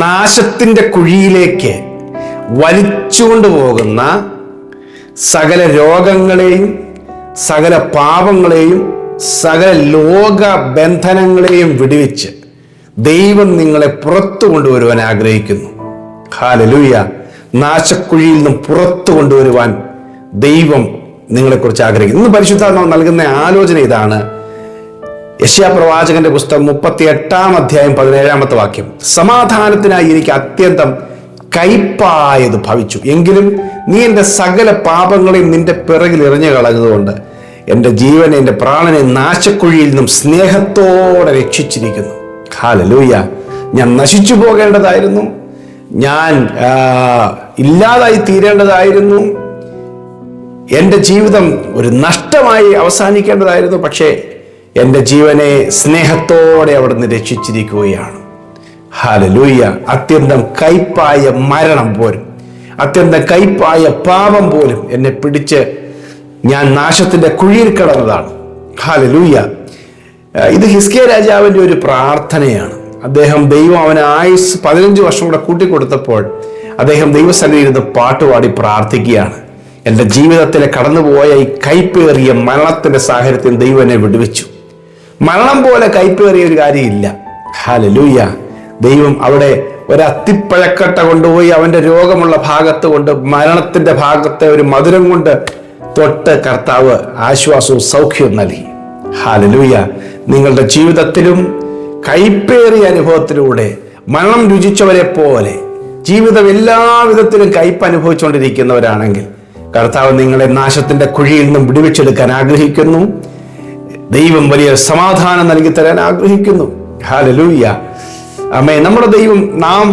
നാശത്തിൻ്റെ കുഴിയിലേക്ക് വലിച്ചുകൊണ്ടുപോകുന്ന സകല രോഗങ്ങളെയും, സകല പാപങ്ങളെയും, സകല ലോക ബന്ധനങ്ങളെയും വിടുവിച്ച് ദൈവം നിങ്ങളെ പുറത്തു കൊണ്ടുവരുവാൻ ആഗ്രഹിക്കുന്നു. ഹല്ലേലൂയ. നാശക്കുഴിയിൽ നിന്നും പുറത്തു കൊണ്ടുവരുവാൻ ദൈവം നിങ്ങളെക്കുറിച്ച് ആഗ്രഹിക്കുന്നു. ഇന്ന് പരിശുദ്ധാത്മാവ് നൽകുന്ന ആലോചന ഇതാണ്. യെശയ്യാ പ്രവാചകന്റെ പുസ്തകം 38-ാം അധ്യായം 17-ാമത്തെ വാക്യം. സമാധാനത്തിനായി എനിക്ക് അത്യന്തം കയ്പായത് ഭവിച്ചു, എങ്കിലും നീ എൻ്റെ സകല പാപങ്ങളെയും നിന്റെ പിറകിൽ എറിഞ്ഞു കളഞ്ഞതുകൊണ്ട് എൻ്റെ ജീവനെ, എൻ്റെ പ്രാണനെ നാശക്കുഴിയിൽ നിന്നും സ്നേഹത്തോടെ രക്ഷിച്ചിരിക്കുന്നു. ഹല്ലേലൂയ. ഞാൻ നശിച്ചു പോകേണ്ടതായിരുന്നു, ഞാൻ ഇല്ലാതായി തീരേണ്ടതായിരുന്നു, എൻ്റെ ജീവിതം ഒരു നഷ്ടമായി അവസാനിക്കേണ്ടതായിരുന്നു. പക്ഷേ എൻ്റെ ജീവനെ സ്നേഹത്തോടെ അവിടുന്ന് രക്ഷിച്ചിരിക്കുകയാണ്. ഹല്ലേലൂയ. അത്യന്തം കയ്പായ മരണം പോലും, അത്യന്തം കയ്പായ പാപം പോലും എന്നെ പിടിച്ച് ഞാൻ നാശത്തിൻ്റെ കുഴിയിൽ കിടന്നതാണ്. ഹല്ലേലൂയ. ഇത് ഹിസ്കിയ രാജാവിൻ്റെ ഒരു പ്രാർത്ഥനയാണ്. അദ്ദേഹം ദൈവം അവന് ആയുസ് 15 വർഷം കൂടെ കൂട്ടിക്കൊടുത്തപ്പോൾ അദ്ദേഹം ദൈവസന്നിധിയിൽ പാട്ടുപാടി പ്രാർത്ഥിക്കുകയാണ്. എൻ്റെ ജീവിതത്തിലെ കടന്നുപോയ ഈ കയ്പേറിയ മരണത്തിൻ്റെ സാഹചര്യത്തിൽ ദൈവം എന്നെ വിടുവിച്ചു. മരണം പോലെ കയ്പേറിയ ഒരു കാര്യമില്ല. ഹല്ലേലൂയ. ദൈവം അവിടെ ഒരു അത്തിപ്പഴക്കട്ട കൊണ്ടുപോയി അവൻ്റെ രോഗമുള്ള ഭാഗത്ത് കൊണ്ട്, മരണത്തിൻ്റെ ഭാഗത്തെ ഒരു മധുരം കൊണ്ട് തൊട്ട് കർത്താവ് ആശ്വാസവും സൗഖ്യവും നൽകി. ഹല്ലേലൂയ. നിങ്ങളുടെ ജീവിതത്തിലും കയ്പേറിയ അനുഭവത്തിലൂടെ മരണം രുചിച്ചവരെ പോലെ ജീവിതം എല്ലാവിധത്തിലും കയ്പ് അനുഭവിച്ചുകൊണ്ടിരിക്കുന്നവരാണെങ്കിൽ കർത്താവ് നിങ്ങളെ നാശത്തിൻ്റെ കുഴിയിൽ നിന്നും വിടുവിച്ചെടുക്കാൻ ആഗ്രഹിക്കുന്നു. ദൈവം വലിയ സമാധാനം നൽകി തരാൻ ആഗ്രഹിക്കുന്നു. ഹല്ലേലൂയ. ആമേൻ. നമ്മുടെ ദൈവം നാം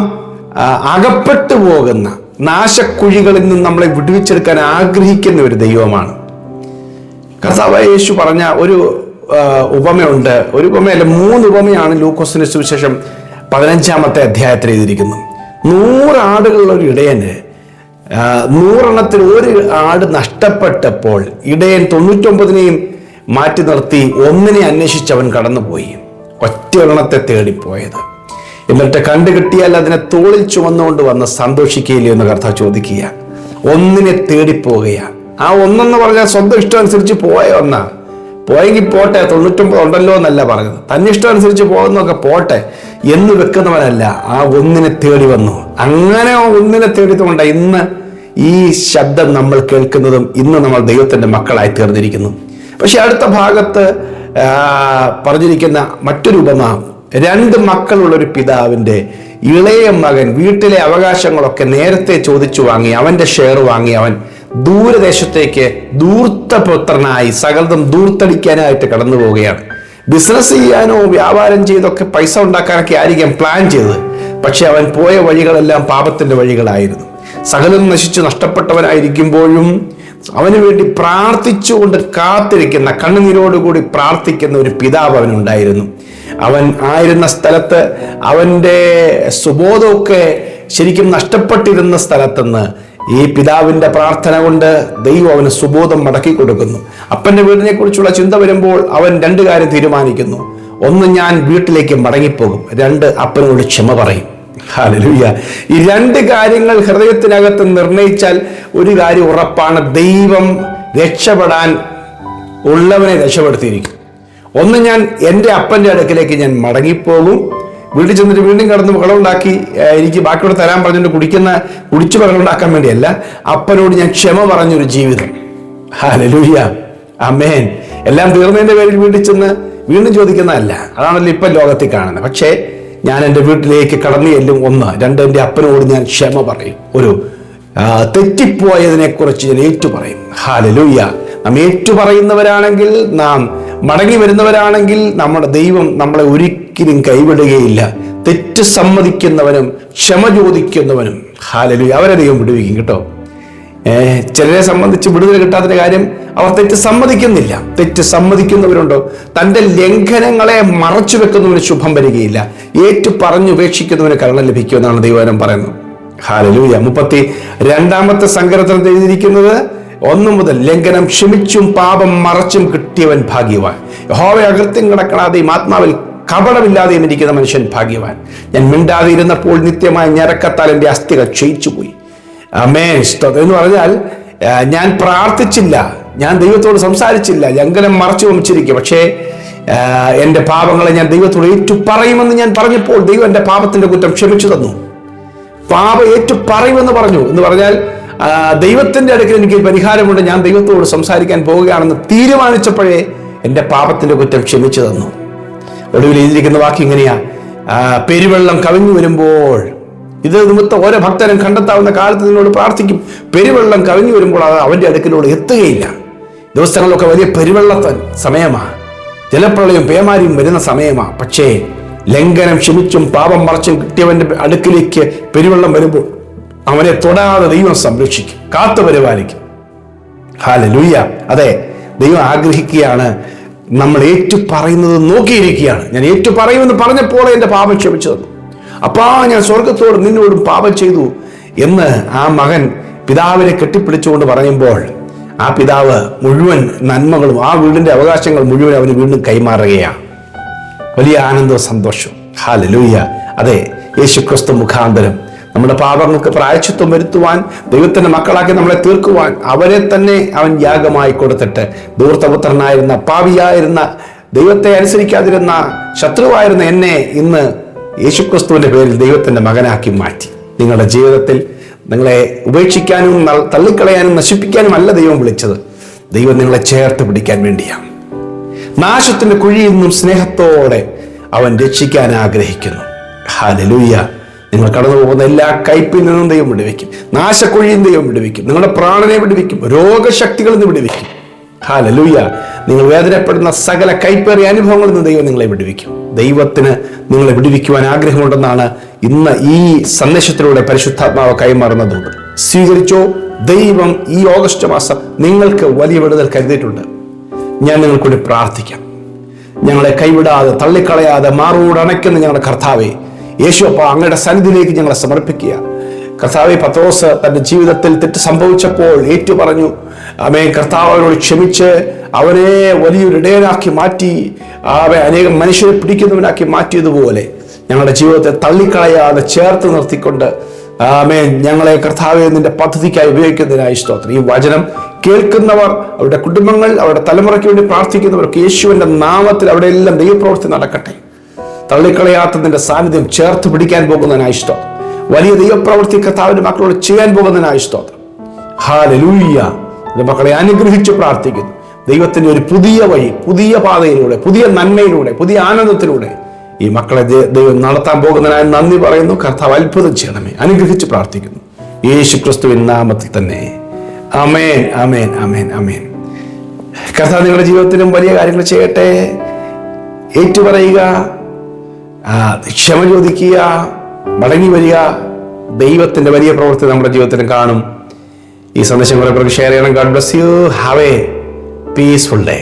അകപ്പെട്ടു പോകുന്ന നാശക്കുഴികളിൽ നിന്നും നമ്മളെ വിടുവിച്ചെടുക്കാൻ ആഗ്രഹിക്കുന്ന ഒരു ദൈവമാണ്. കർത്താവായ യേശു പറഞ്ഞ ഒരു ഉപമയുണ്ട്. ഒരു ഉപമയല്ല, 3 ഉപമയാണ് ലൂക്കോസിന്റെ സുവിശേഷം 15-ാമത്തെ അധ്യായത്തിൽ എഴുതിയിരിക്കുന്നു. 100 ആടുകളുള്ള ഒരു ഇടയന് 100 എണ്ണത്തിൽ ഒരു ആട് നഷ്ടപ്പെട്ടപ്പോൾ ഇടയൻ 99നെയും മാറ്റി നിർത്തി ഒന്നിനെ അന്വേഷിച്ച് അവൻ കടന്നുപോയി. ഒറ്റ എണ്ണത്തെ തേടിപ്പോയത്. എന്നിട്ട് കണ്ടുകിട്ടിയാൽ അതിനെ തോളിൽ ചുമന്നുകൊണ്ട് വന്ന് സന്തോഷിക്കുകയില്ലേ എന്ന് കർത്താവ് ചോദിക്കുക. ഒന്നിനെ തേടിപ്പോവുകയാണ്. ആ ഒന്നെന്ന് പറഞ്ഞാൽ സ്വന്തം ഇഷ്ടം അനുസരിച്ച് പോയ ഒന്നാ. പോയെങ്കിൽ പോട്ടെ, 99 ഉണ്ടല്ലോ എന്നല്ല പറഞ്ഞത്. തന്നെ ഇഷ്ടം അനുസരിച്ച് പോകുന്നൊക്കെ പോട്ടെ എന്ന് വെക്കുന്നവനല്ല. ആ ഒന്നിനെ തേടി വന്നു. അങ്ങനെ ഒന്നിനെ തേടിത്തുകൊണ്ട് ഇന്ന് ഈ ശബ്ദം നമ്മൾ കേൾക്കുന്നതും ഇന്ന് നമ്മൾ ദൈവത്തിന്റെ മക്കളായി തീർന്നിരിക്കുന്നു. പക്ഷെ അടുത്ത ഭാഗത്ത് പറഞ്ഞിരിക്കുന്ന മറ്റൊരു ഉപമ, 2 മക്കളുള്ളൊരു പിതാവിൻ്റെ ഇളയ മകൻ വീട്ടിലെ അവകാശങ്ങളൊക്കെ നേരത്തെ ചോദിച്ചു വാങ്ങി, അവൻ്റെ ഷെയർ വാങ്ങി അവൻ ദൂരദേശത്തേക്ക് ധൂർത്തപുത്രനായി സകലതും ധൂർത്തടിക്കാനായിട്ട് കടന്നു പോവുകയാണ്. ബിസിനസ് ചെയ്യാനോ വ്യാപാരം ചെയ്തൊക്കെ പൈസ ഉണ്ടാക്കാനൊക്കെ ആയിരിക്കാം പ്ലാൻ ചെയ്തത്. പക്ഷെ അവൻ പോയ വഴികളെല്ലാം പാപത്തിൻ്റെ വഴികളായിരുന്നു. സകലം നശിച്ച് നഷ്ടപ്പെട്ടവനായിരിക്കുമ്പോഴും അവന് വേണ്ടി പ്രാർത്ഥിച്ചുകൊണ്ട് കാത്തിരിക്കുന്ന, കണ്ണുനീരോടുകൂടി പ്രാർത്ഥിക്കുന്ന ഒരു പിതാവ് അവനുണ്ടായിരുന്നു. അവൻ ആയിരുന്ന സ്ഥലത്ത് അവൻ്റെ സുബോധമൊക്കെ ശരിക്കും നഷ്ടപ്പെട്ടിരുന്ന സ്ഥലത്തുനിന്ന് ഈ പിതാവിൻ്റെ പ്രാർത്ഥന കൊണ്ട് ദൈവം അവന് സുബോധം മടക്കി കൊടുക്കുന്നു. അപ്പൻ്റെ വീടിനെ കുറിച്ചുള്ള ചിന്ത വരുമ്പോൾ അവൻ 2 കാര്യം തീരുമാനിക്കുന്നു. 1, ഞാൻ വീട്ടിലേക്ക് മടങ്ങിപ്പോകും. 2, അപ്പനോട് ക്ഷമ പറയും. ഹല്ലേലൂയ. ഈ 2 കാര്യങ്ങൾ ഹൃദയത്തിനകത്ത് നിർണയിച്ചാൽ ഒരു കാര്യം ഉറപ്പാണ്, ദൈവം രക്ഷപ്പെടാൻ ഉള്ളവനെ രക്ഷപ്പെടുത്തിയിരിക്കും. 1, ഞാൻ എൻ്റെ അപ്പൻ്റെ അടുക്കിലേക്ക് ഞാൻ മടങ്ങിപ്പോകും. വീട്ടിൽ ചെന്നിട്ട് വീണ്ടും കടന്ന് ബഹളമുണ്ടാക്കി എനിക്ക് ബാക്കിയോട് തരാൻ പറഞ്ഞിട്ട് കുടിച്ച് ബഹളമുണ്ടാക്കാൻ വേണ്ടിയല്ല, അപ്പനോട് ഞാൻ ക്ഷമ പറഞ്ഞൊരു ജീവിതം. ഹല്ലേലൂയ. ആമേൻ. എല്ലാം തീർന്നതിൻ്റെ പേരിൽ വീട്ടിൽ ചെന്ന് വീണ്ടും ചോദിക്കുന്നതല്ല. അതാണല്ലോ ഇപ്പം ലോകത്തിൽ കാണുന്നത്. പക്ഷേ ഞാൻ എൻ്റെ വീട്ടിലേക്ക് കടന്നു ചെല്ലും. 1, 2, എൻ്റെ അപ്പനോട് ഞാൻ ക്ഷമ പറയും. ഒരു തെറ്റിപ്പോയതിനെ കുറിച്ച് ഞാൻ ഏറ്റുപറയും. ഹല്ലേലൂയ. നാം ഏറ്റുപറയുന്നവരാണെങ്കിൽ, നാം മടങ്ങി വരുന്നവരാണെങ്കിൽ നമ്മുടെ ദൈവം നമ്മളെ ഒരിക്കലും കൈവിടുകയില്ല. തെറ്റ് സമ്മതിക്കുന്നവനും ക്ഷമ ചോദിക്കുന്നവനും ഹല്ലേലൂയ അവരെ ദൈവം വിടുവിക്കും കേട്ടോ. ചിലരെ സംബന്ധിച്ച് വിടുതൽ കിട്ടാത്ത കാര്യം അവർ തെറ്റ് സമ്മതിക്കുന്നില്ല. തെറ്റ് സമ്മതിക്കുന്നവരുണ്ടോ, തൻ്റെ ലംഘനങ്ങളെ മറച്ചു വെക്കുന്നവന് ശുഭം വരികയില്ല. ഏറ്റു പറഞ്ഞുപേക്ഷിക്കുന്നവന് കരുണ ലഭിക്കുമെന്നാണ് ദൈവവചനം പറയുന്നത്. ഹല്ലേലൂയ. 32-ാമത്തെ സങ്കീർത്തനത്തിൽ എഴുതിയിരിക്കുന്നത് 1 മുതൽ, ലംഘനം ക്ഷമിച്ചും പാപം മറച്ചും കിട്ടിയവൻ ഭാഗ്യവാൻ. യഹോവയെ അകൃത്യം കിടക്കണാതെയും ആത്മാവിൽ കപടമില്ലാതെയും ഇരിക്കുന്ന മനുഷ്യൻ ഭാഗ്യവാൻ. ഞാൻ മിണ്ടാതെ ഇരുന്നപ്പോൾ നിത്യമായ ഞരക്കത്താൽ എൻ്റെ അസ്ഥികൾ ക്ഷയിച്ചു പോയി. ആമേൻ. എന്ന് പറഞ്ഞാൽ ഞാൻ പ്രാർത്ഥിച്ചില്ല, ഞാൻ ദൈവത്തോട് സംസാരിച്ചില്ല, ലംഘനം മറച്ചു വച്ചിരിക്കുക. പക്ഷേ എൻ്റെ പാപങ്ങളെ ഞാൻ ദൈവത്തോട് ഏറ്റു പറയുമെന്ന് ഞാൻ പറഞ്ഞപ്പോൾ ദൈവം എൻ്റെ പാപത്തിന്റെ കുറ്റം ക്ഷമിച്ചു തന്നു. പാപം ഏറ്റു പറയുമെന്ന് പറഞ്ഞു എന്ന് പറഞ്ഞാൽ ദൈവത്തിന്റെ അടുക്കൽ എനിക്ക് പരിഹാരമുണ്ട്, ഞാൻ ദൈവത്തോട് സംസാരിക്കാൻ പോവുകയാണെന്ന് തീരുമാനിച്ചപ്പോഴേ എൻ്റെ പാപത്തിന്റെ കുറ്റം ക്ഷമിച്ചു തന്നു. ഒടുവിൽ എഴുതിയിരിക്കുന്ന വാക്ക് ഇങ്ങനെയാ, പെരുവെള്ളം കവിഞ്ഞു വരുമ്പോൾ, ഇത് നിമിത്തം ഓരോ ഭക്തനും കണ്ടെത്താവുന്ന കാലത്ത് നിന്നോട് പ്രാർത്ഥിക്കും. പെരുവെള്ളം കവിഞ്ഞു വരുമ്പോൾ അത് അവന്റെ അടുക്കലോട് എത്തുകയില്ല. ദിവസങ്ങളിലൊക്കെ വലിയ പെരുവെള്ളത്തൻ സമയമാണ്, ജലപ്രളയം പേമാരിയും വരുന്ന സമയമാണ്. പക്ഷേ ലംഘനം ക്ഷമിച്ചും പാപം മറച്ചും കിട്ടിയവന്റെ അടുക്കിലേക്ക് പെരുവെള്ളം വരുമ്പോൾ അവനെ തൊടാതെ ദൈവം സംരക്ഷിക്കും, കാത്തു പരിപാലിക്കും. ഹല്ലേലൂയ. അതെ, ദൈവം ആഗ്രഹിക്കുകയാണ്, നമ്മൾ ഏറ്റു പറയുന്നത് നോക്കിയിരിക്കുകയാണ്. ഞാൻ ഏറ്റു പറയുമെന്ന് പറഞ്ഞപ്പോൾ എൻ്റെ പാപം ക്ഷമിച്ചു തന്നു. അപ്പാ, ഞാൻ സ്വർഗത്തോട് നിന്നോടും പാപം ചെയ്തു എന്ന് ആ മകൻ പിതാവിനെ കെട്ടിപ്പിടിച്ചുകൊണ്ട് പറയുമ്പോൾ ആ പിതാവ് മുഴുവൻ നന്മകളും ആ വീടിന്റെ അവകാശങ്ങൾ മുഴുവൻ അവന് വീണ്ടും കൈമാറുകയാണ്. വലിയ ആനന്ദവും സന്തോഷവും. ഹല്ലേലൂയ. അതെ, യേശുക്രിസ്തു മുഖാന്തരം നമ്മുടെ പാപങ്ങൾക്ക് പ്രായശ്ചിത്വം വരുത്തുവാൻ, ദൈവത്തിന്റെ മക്കളാക്കി നമ്മളെ തീർക്കുവാൻ അവരെ തന്നെ അവൻ യാഗമായി കൊടുത്തിട്ട് ധൂർത്തപുത്രനായിരുന്ന, പാപിയായിരുന്ന, ദൈവത്തെ അനുസരിക്കാതിരുന്ന, ശത്രുവായിരുന്ന എന്നെ ഇന്ന് യേശുക്രിസ്തുവിന്റെ പേരിൽ ദൈവത്തിന്റെ മകനാക്കി മാറ്റി. നിങ്ങളുടെ ജീവിതത്തിൽ നിങ്ങളെ ഉപേക്ഷിക്കാനും തള്ളിക്കളയാനും നശിപ്പിക്കാനും അല്ല ദൈവം വിളിച്ചത്. ദൈവം നിങ്ങളെ ചേർത്ത് പിടിക്കാൻ വേണ്ടിയാണ്. നാശത്തിന്റെ കുഴിയിൽ നിന്നും സ്നേഹത്തോടെ അവൻ രക്ഷിക്കാൻ ആഗ്രഹിക്കുന്നു. ഹല്ലേലൂയ. നിങ്ങൾ കടന്നു പോകുന്ന എല്ലാ കയ്പിൽ നിന്നും ദൈവം വിടുവിക്കും. നാശക്കുഴിയും ദൈവം വിടുവിക്കും. നിങ്ങളുടെ പ്രാണനെ വിടുവിക്കും. രോഗശക്തികളിൽ നിന്ന് വിടുവിക്കും. ഹല്ലേലൂയ. നിങ്ങൾ വേദനപ്പെടുന്ന സകല കൈപ്പേറിയ അനുഭവങ്ങളിൽ നിന്ന് ദൈവം നിങ്ങളെ വിടുവിക്കും. ദൈവത്തിന് നിങ്ങളെ വിടുവിക്കുവാൻ ആഗ്രഹമുണ്ടെന്നാണ് ഇന്ന് ഈ സന്ദേശത്തിലൂടെ പരിശുദ്ധാത്മാവ് കൈമാറുന്നതുകൊണ്ട് സ്വീകരിച്ചോ. ദൈവം ഈ ഓഗസ്റ്റ് മാസം നിങ്ങൾക്ക് വലിയ വിടുതൽ കരുതിയിട്ടുണ്ട്. ഞാൻ നിങ്ങൾക്കൂടി പ്രാർത്ഥിക്കാം. ഞങ്ങളെ കൈവിടാതെ തള്ളിക്കളയാതെ മാറോട് അണയ്ക്കുന്ന ഞങ്ങളുടെ കർത്താവേ, യേശു അപ്പ അങ്ങയുടെ സന്നിധിയിലേക്ക് ഞങ്ങളെ സമർപ്പിക്കുക. കർത്താവേ, പത്രോസ് തന്റെ ജീവിതത്തിൽ തെറ്റ് സംഭവിച്ചപ്പോൾ ഏറ്റു പറഞ്ഞു. ആമേൻ. കർത്താവ് അവനോട് ക്ഷമിച്ച് അവനെ വലിയൊരു ഇടയനാക്കി മാറ്റി, അനേകം മനുഷ്യരെ പിടിക്കുന്നവനാക്കി മാറ്റിയതുപോലെ ഞങ്ങളുടെ ജീവിതത്തെ തള്ളിക്കളയാതെ ചേർത്ത് നിർത്തിക്കൊണ്ട് ആമേൻ ഞങ്ങളെ കർത്താവേ നിന്റെ പദ്ധതിക്കായി ഉപയോഗിക്കുന്നതിനായി സ്തോത്രം. ഈ വചനം കേൾക്കുന്നവർ, അവരുടെ കുടുംബങ്ങൾ, അവരുടെ തലമുറയ്ക്ക് വേണ്ടി പ്രാർത്ഥിക്കുന്നവർക്ക് യേശുവിന്റെ നാമത്തിൽ അവിടെ എല്ലാം ദൈവപ്രവൃത്തി നടക്കട്ടെ. തള്ളിക്കളയാത്ത നിന്റെ സാന്നിധ്യം ചേർത്ത് പിടിക്കാൻ പോകുന്നതിനായി സ്തോത്രം. വലിയ ദൈവപ്രവൃത്തി കർത്താവിന്റെ മക്കളോട് ചെയ്യാൻ പോകുന്നതിനായി സ്തോത്രം. ഹല്ലേലൂയ. മക്കളെ അനുഗ്രഹിച്ച് പ്രാർത്ഥിക്കുന്നു. ദൈവത്തിന്റെ ഒരു പുതിയ വഴി, പുതിയ പാതയിലൂടെ, പുതിയ നന്മയിലൂടെ, പുതിയ ആനന്ദത്തിലൂടെ ഈ മക്കളെ ദൈവം നടത്താൻ പോകുന്നതിനായി നന്ദി പറയുന്നു. കർത്താവ് അത്ഭുതം ചെയ്യണമേ. അനുഗ്രഹിച്ച് പ്രാർത്ഥിക്കുന്നു യേശുക്രിസ്തുവിൻ നാമത്തിൽ തന്നെ. ആമേൻ, ആമേൻ, ആമേൻ, ആമേൻ. കർത്താവ് നിങ്ങളുടെ ജീവിതത്തിലും വലിയ കാര്യങ്ങൾ ചെയ്യട്ടെ. ഏറ്റുപറയുക, ക്ഷമ ചോദിക്കുക, മടങ്ങി വരിക. ദൈവത്തിന്റെ വലിയ പ്രവൃത്തി നമ്മുടെ ജീവിതത്തിലും കാണും. ഈ സന്ദേശം കുറെ പേർക്ക് ഷെയർ ചെയ്യണം. God bless you. Have A peaceful day.